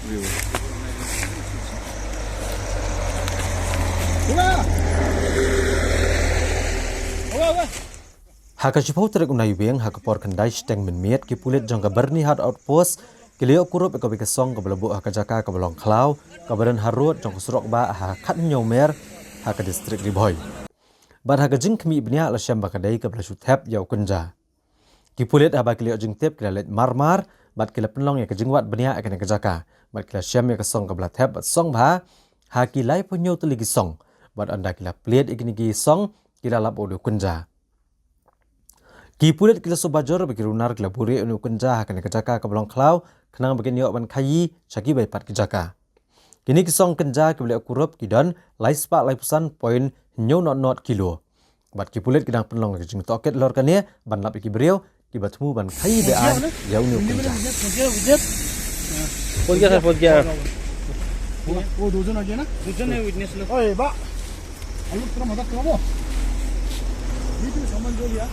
Haka chipau terek unai weng haka por kendai steng menmiet ki pulit jong ka berni hard outpost kilio kurup ka song ka belabu haka jaka ka belong klau ka badan harut jong surok ba ha khat nyomer haka distrik di Bhoi. Bad haka jing kemi ibnia la syam ba kadai ka belashu thep yau Kynja. Ki pulit haba kilio jing tep kila let marmar bad kila penlong ya ka jingwat benia akan ka jaka. Bad kila syam ya ka song ka bela thep bad song ba ha kilai punyo tu lagi song. Bad anda kila plit igini gi song kila lap odu Kynja. Ki pulit kila sobajor bagi runar kila buri unu Kynja akan kejaka ke belong klau kenang bagi niok ban kayi cagi baypat kejaka. Kini kisong Kynja ke beli Kurup kidon lai spak lai pusan poin nyo not kilo. Bat ki pulit kidang penlong ke jing toket lor kania ban lap iki beriau ki batmu ban kayi bean ya unu Kynja. Podgia. Oh, dozen aja na? Dozen है witness लोग. Oh, Pak. Ayo kita masak kamu. Ini tu saman jual ya.